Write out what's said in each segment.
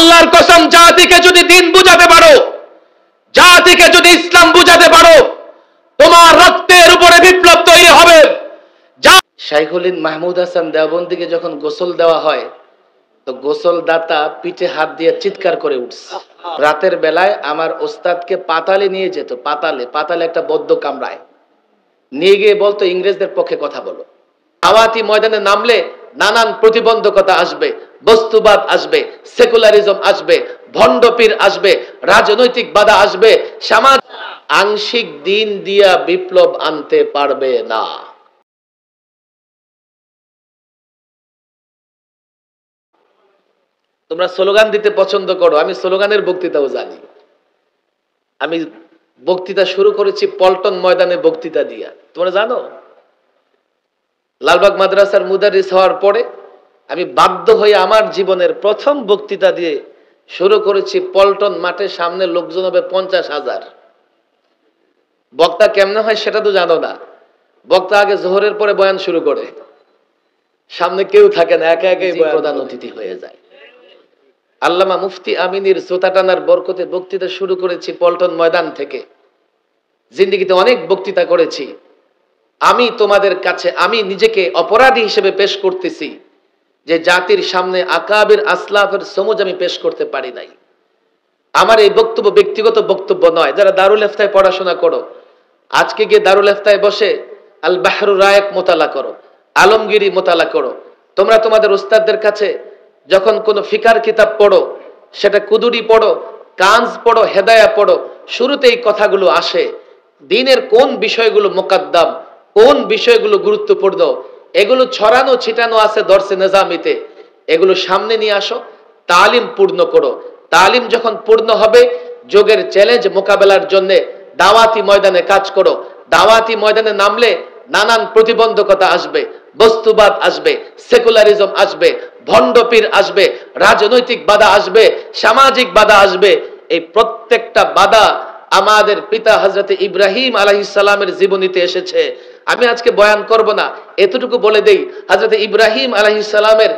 আল্লাহর কসম, জাতিকে যদি দিন বুঝাতে পারো, জাতিকে যদি ইসলাম বুঝাতে পারো, তোমার রক্তের উপরে বিপ্লব তৈরি হবে। শাইখুল হিন্দ মাহমুদ হাসান দেওবন্দিকে যখন গোসল দেওয়া হয়, তো গোসল দাতা পিঠে হাত দিয়ে চিৎকার করে উঠছে। রাতের বেলায় আমার ওস্তাদকে পাতালে নিয়ে যেত, পাতালে একটা বদ্ধ কামরায় নিয়ে গিয়ে বলতো, ইংরেজদের পক্ষে কথা বলো। দাওয়াতি ময়দানে নামলে নানান প্রতিবন্ধকতা আসবে, বস্তুবাদ আসবে, সেকুলারিজম আসবে, ভণ্ডপীর আসবে, রাজনৈতিক বাধা আসবে, সমাজ আংশিক দিন দিয়া বিপ্লব আনতে পারবে না। তোমরা স্লোগান দিতে পছন্দ করো, আমি স্লোগানের বক্তৃতাও জানি। আমি বক্তৃতা শুরু করেছি পল্টন ময়দানে বক্তৃতা দিয়া, তোমরা জানো। লালবাগ মাদ্রাসার মুদারিস হওয়ার পরে আমি বাধ্য হয়ে আমার জীবনের প্রথম বক্তৃতা দিয়ে শুরু করেছি পল্টন মাঠের সামনে লোকজন হবে 50,000। বক্তা কেমনে হয় সেটা তো জানো না। বক্তা আগে জোহরের পরে বয়ান শুরু করে, সামনে কেউ থাকে না, একা একাই প্রধান অতিথি হয়ে যায়। আল্লামা মুফতি আমিনীর জোতা টানার বরকতে বক্তৃতা শুরু করেছি পল্টন ময়দান থেকে। জিন্দেগিতে অনেক বক্তৃতা করেছি। আমি তোমাদের কাছে আমি নিজেকে অপরাধী হিসেবে পেশ করতেছি যে জাতির সামনে আকাবির আসলাফের সমুজ আমি পেশ করতে পারি নাই। আমার এই বক্তব্য ব্যক্তিগত বক্তব্য নয়। যারা দারুল ইফতায় পড়াশোনা করো, আজকে গিয়ে দারুল ইফতায় বসে আল বাহরুর রায়েক মোতালা করো, আলমগিরি মোতালা করো। তোমরা তোমাদের উস্তাদদের কাছে যখন কোনো ফিকার কিতাব পড়ো, সেটা কুদুরি পড়ো, কানজ পড়ো, হেদায়া পড়ো, শুরুতে এই কথাগুলো আসে, দিনের কোন বিষয়গুলো মোকাদ্দাম, কোন বিষয়গুলো গুরুত্বপূর্ণ, এগুলো ছড়ানো ছিটানো আছে দর্সে নিজামিতে। এগুলো সামনে নিয়ে আসো, তালিম পূর্ণ করো। তালিম যখন পূর্ণ হবে, যোগের চ্যালেঞ্জ মোকাবেলার জন্য দাওয়াতি ময়দানে কাজ করো। দাওয়াতি ময়দানে নামলে নানান প্রতিবন্ধকতা আসবে, বস্তুবাদ আসবে, সেকুলারিজম আসবে, ভণ্ডপীর আসবে, রাজনৈতিক বাধা আসবে, সামাজিক বাধা আসবে। এই প্রত্যেকটা বাধা আমাদের পিতা হযরত ইব্রাহিম আলাইহিস সালামের জীবনীতে এসেছে। আমি আজকে বয়ান করব না, এতটুকু বলে দেই, হযরত ইব্রাহিম আলাইহিস সালামের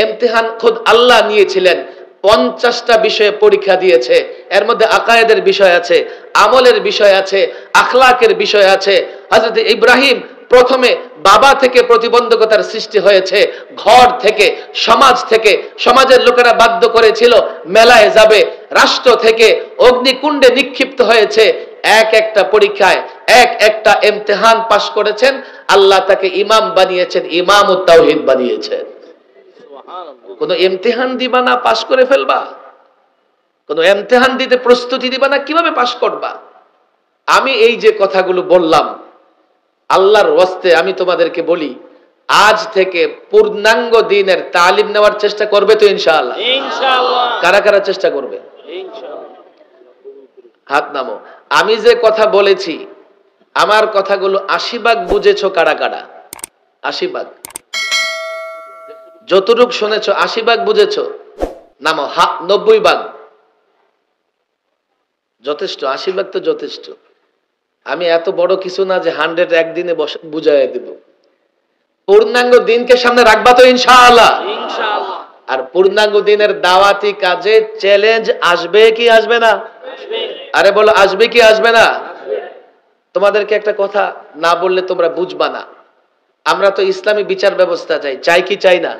ইমতিহান খুদ আল্লাহ নিয়েছিলেন। 50টা বিষয়ে পরীক্ষা দিয়েছে। এর মধ্যে আকায়েদের বিষয় আছে, আমলের বিষয় আছে, আখলাকের বিষয় আছে। হযরত ইব্রাহিম প্রথমে বাবা থেকে প্রতিবন্ধকতার সৃষ্টি হয়েছে, ঘর থেকে, সমাজ থেকে। সমাজের লোকেরা বাধ্য করেছিল মেলায় যাবে, রাষ্ট্র থেকে অগ্নিকুণ্ডে নিক্ষিপ্ত হয়েছে। এক একটা পরীক্ষায় এক একটা ইমতিহান পাশ করেছেন। আল্লাহ তাকে ইমাম বানিয়েছেন, ইমামুত তাওহীদ বানিয়েছেন। কোন ইমতিহান দিবা না, পাশ করে ফেলবা? কোন ইমতিহান দিতে প্রস্তুতি দিবা না, কিভাবে পাশ করবা? আমি এই যে কথাগুলো বললাম, আল্লাহর ওয়াস্তে আমি তোমাদেরকে বলি, আজ থেকে পূর্ণাঙ্গ দিনের তালিম নেওয়ার চেষ্টা করবে তো ইনশাআল্লাহ? ইনশাআল্লাহ। কারা কারা চেষ্টা করবে? ইনশাআল্লাহ। হাত নামো। আমি যে কথা বলেছি, আমার কথাগুলো 80 ভাগ বুঝেছো কারা কারা? 80 ভাগ। যতটুক শুনেছো 80 ভাগ বুঝেছো? নামো। 90 ভাগ যথেষ্ট। 80 ভাগ তো যথেষ্ট। আমি এত বড় কিছু না যে 100 একদিনে বুঝাই দেব। পূর্ণাঙ্গ দিনকে সামনে রাখবা তো ইনশাআল্লাহ? ইনশাআল্লাহ। আর পূর্ণাঙ্গ দিনের দাওয়াতি কাজে চ্যালেঞ্জ আসবে কি আসবে না? আসবে। আরে বলো, আসবে কি আসবে না? আসবে। তোমাদেরকে একটা কথা না বললে তোমরা বুঝবা না। আমরা তো ইসলামী বিচার ব্যবস্থা চাই, চাই কি চাই না?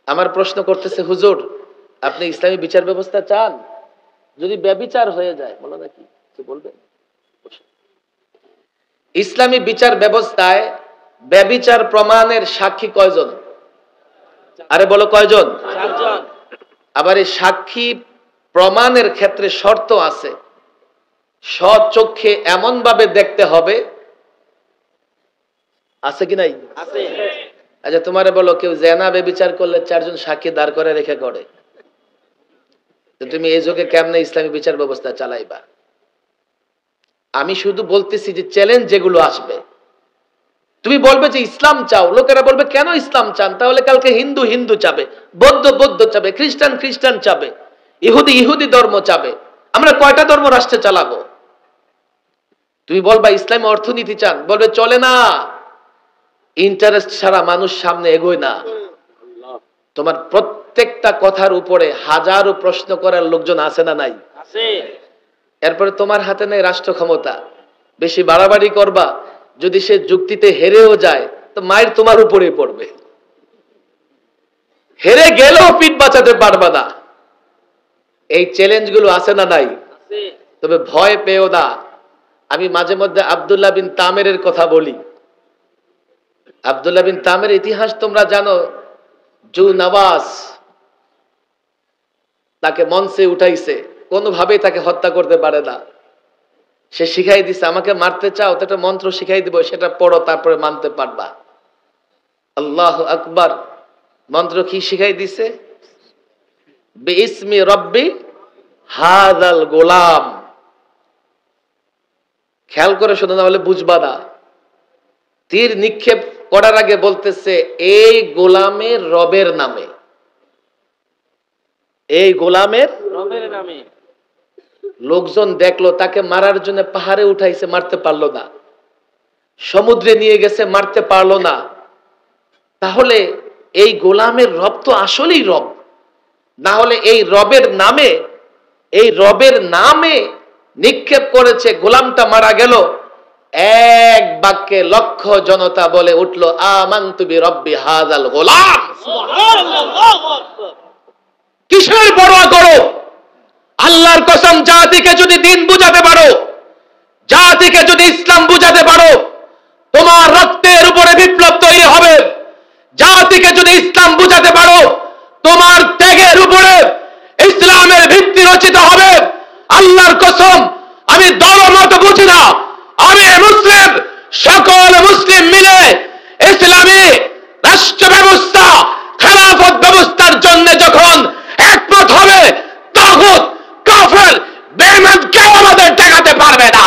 আমার প্রশ্ন করতেছে, হুজুর আপনি ইসলামী বিচার ব্যবস্থা চান? যদি ব্যভিচার হয়ে যায়, বলো না কি বলবেন? ইসলামী বিচার ব্যবস্থায় ব্যভিচার প্রমাণের সাক্ষী কয়জন? আরে বলো কয়জন? 4 জন। আবার এই সাক্ষী প্রমাণের ক্ষেত্রে শর্ত আছে। স্বচক্ষে এমন ভাবে দেখতে হবে, আছে কি নাই? আছে। আচ্ছা তোমারে বলো, কেউ জেনা ব্যভিচার করলে 4 জন সাক্ষী দাঁড় করে রেখে করে, তো তুমি এই যুগে কেমনে ইসলামী বিচার ব্যবস্থা চালাইবা? আমি শুধু বলতেছি যে চ্যালেঞ্জ যেগুলো আসবে, তুমি বলবে যে ইসলাম চাও, লোকেরা বলবে কেন ইসলাম চান? তাহলে কালকে হিন্দু হিন্দু চাবে, বৌদ্ধ বৌদ্ধ চাবে, খ্রিস্টান খ্রিস্টান চাবে, ইহুদি ইহুদি ধর্ম চাবে। আমরা কয়টা ধর্ম রাষ্ট্রে চালাবো? তুমি বলবা ইসলামী অর্থনীতি চান, বলবে চলে না, ইন্টারেস্ট ছাড়া মানুষ সামনে এগোয় না। তোমার প্রত্যেকটা কথার উপরে হাজারো প্রশ্ন করার লোকজন আছে না নাই? এরপরে তোমার হাতে নেই রাষ্ট্র ক্ষমতা, বেশি বাড়াবাড়ি করবা, যদি সে যুক্তিতে হেরেও যায় তো মায়ের তোমার উপরেই পড়বে, হেরে গেলেও পিঠ বাঁচাতে পারবা না। এই চ্যালেঞ্জগুলো আছে না নাই? তবে ভয় পেও না। আমি মাঝে মধ্যে আব্দুল্লাহ বিন তামেরের কথা বলি। আব্দুল্লাহ বিন তামের ইতিহাস তোমরা জানো। জু নওয়াজ তাকে মঞ্চে উঠাইছে, কোনোভাবেই তাকে হত্যা করতে পারে না। সে শিখাই দিছে, আমাকে মারতে চাও তো একটা মন্ত্র শিখাই দিব, সেটা পড়ো, তারপরে মানতে পারবা। আল্লাহু আকবার। মন্ত্র কি শিখাই দিছে? বিইসমি রব্বি হাযাল গোলাম। খেয়াল করে শোনো, না হলে বুঝবা না। তীর নিক্ষেপ করার আগে বলতেছে এই গোলামের রবের নামে, এই গোলামের রবের নামে। লোকজন দেখলো, তাকে মারার জন্য পাহাড়ে উঠাইছে, মারতে পারলো না। সমুদ্রে নিয়ে গেছে, মারতে পারলো না। তাহলে এই গোলামের রব তো আসলেই রব, না হলে এই রবের নামে, এই রবের নামে নিক্ষেপ করেছে, গোলামটা মারা গেল। এক বাক্যে লক্ষ জনতা বলে উঠলো আমানতু বিরব্বি হাযাল গোলাম। কিসের পরোয়া করো? আল্লাহর কসম, জাতিকে যদি দিন বুঝাতে পারো, জাতিকে যদি ইসলাম বুঝাতে পারো, তোমার রক্তের উপরে বিপ্লব তৈরি হবে। জাতিকে যদি ইসলাম বুঝাতে পারো, তোমার ত্যাগের উপরে ইসলামের ভিত্তি রচিত হবে। আল্লাহর কসম, আমি দলমত বুঝি না, আমি মুসলিম, সকল মুসলিম মিলে ইসলামী রাষ্ট্র ব্যবস্থা, খেলাফত ব্যবস্থার জন্য যখন একমত হবে, তাগুত, কাফের, বেঈমান কেউ আমাদের ঠেকাতে পারবে না।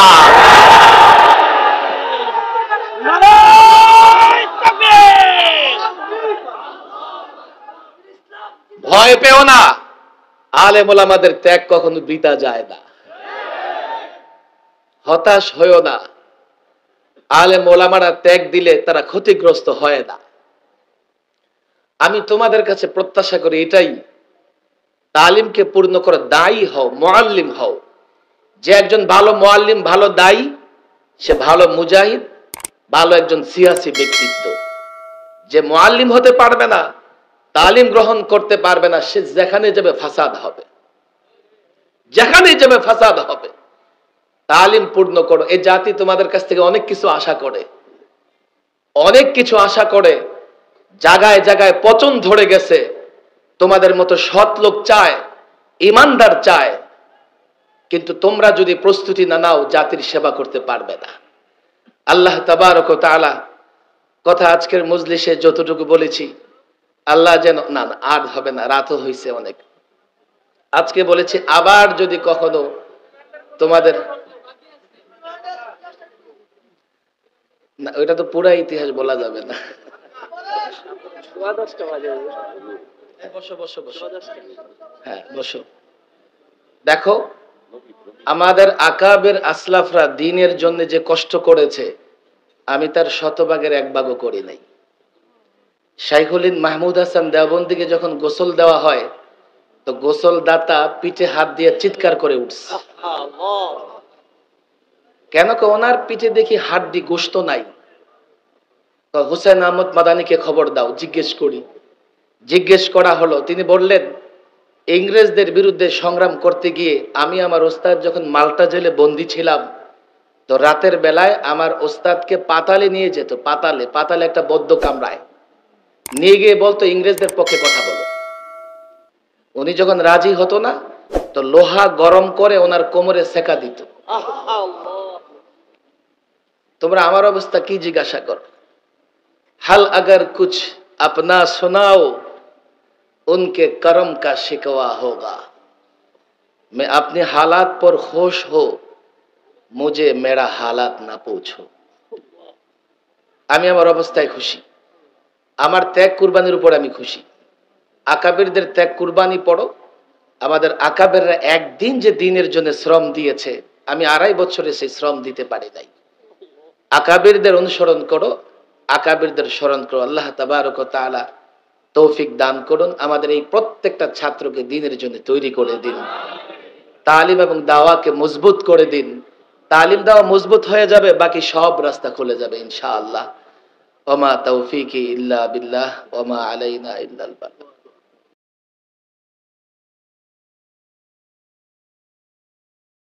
ভয় পেও না। আলেম ওলামাদের ত্যাগ কখনো বৃথা যায় না। হতাশ হয়েও না। আলেম ওলামারা ত্যাগ দিলে তারা ক্ষতিগ্রস্ত হয় না। আমি তোমাদের কাছে প্রত্যাশা করি এটাই, তালিমকে পূর্ণ করে দায়ী হও, মুআল্লিম হও। যে একজন ভালো মুআল্লিম, ভালো দায়ী, সে ভালো মুজাহিদ, ভালো একজন সিয়াসী ব্যক্তিত্ব। যে মুআল্লিম হতে পারবে না, তালিম গ্রহণ করতে পারবে না, সে যেখানে যাবে ফাসাদ হবে, যেখানে যাবে ফাসাদ হবে। তালিম পূর্ণ করো। এই জাতি তোমাদের কাছ থেকে অনেক কিছু আশা করে, অনেক কিছু আশা করে। জায়গায় জায়গায় পচন ধরে গেছে। তোমাদের মতো সৎ লোক চায়, ইমানদার চায়, কিন্তু তোমরা যদি প্রস্তুতি না নাও, জাতির সেবা করতে পারবে না। আল্লাহ তাবারক ওয়া তাআলা কথা আজকের মজলিসে যতটুকু বলেছি, আল্লাহ যেন, না আর হবে না, রাতও হয়েছে অনেক। আজকে বলেছি, আবার যদি কখনো তোমাদের, না ওইটা তো পুরা ইতিহাস বলা যাবে না। বসো বসো বসো, হ্যাঁ বসো। দেখো, আমাদের আকাবের আসলাফরা দ্বীনের জন্য যে কষ্ট করেছে, আমি তার শতভাগের এক ভাগও করি নাই। শাইখুল হিন্দ মাহমুদ হাসান দেওবন্দিকে যখন গোসল দেওয়া হয়, তো গোসল দাতা পিঠে হাত দিয়ে চিৎকার করে উঠছে। কেন? ওনার পিঠে দেখি হাড্ডি, গোশত নাই। হুসেন আহমদ মাদানিকে খবর দাও, জিজ্ঞেস করি। জিজ্ঞেস করা হলো, তিনি বললেন, ইংরেজদের বিরুদ্ধে সংগ্রাম করতে গিয়ে আমি আমার ওস্তাদ যখন মাল্টা জেলে বন্দী ছিলাম, তো রাতের বেলায় আমার ওস্তাদকে পাতালে নিয়ে যেত। পাতালে একটা বদ্ধ কামরায় নিয়ে গিয়ে বলতো ইংরেজদের পক্ষে কথা বলো। উনি যখন রাজি হতো না, তো লোহা গরম করে ওনার কোমরে সেকা দিত। তোমরা আমার অবস্থা কি জিজ্ঞাসা করো? হাল अगर कुछ अपना सुनाओ उनके कर्म का शिकवा होगा, मैं अपने हालात पर खुश हो मुझे मेरा हालात ना पूछो। আমি আমার অবস্থায় খুশি, আমার ত্যাগ কুরবানির উপর আমি খুশি। আকাবিরদের ত্যাগ কুরবানি পড়ো। আমাদের আকাবেররা একদিন যে দিনের জন্য শ্রম দিয়েছে, আমি 2.5 বছরে সেই শ্রম দিতে পারি নাই। আকাবিরদের অনুসরণ করো, আকাবিরদের স্মরণ করো। আল্লাহ তাবারক ওয়া তাআলা তৌফিক দান করুন। আমাদের এই প্রত্যেকটা ছাত্রকে দ্বীনের জন্য তৈরি করে দিন, তালিম এবং দাওয়াকে মজবুত করে দিন। তালিম দাওয়া মজবুত হয়ে যাবে, বাকি সব রাস্তা খুলে যাবে ইনশাআল্লাহ। ওমা তৌফিকি ইল্লা বিল্লাহ ওমা আলাইনা ইল্লাল বালাগ।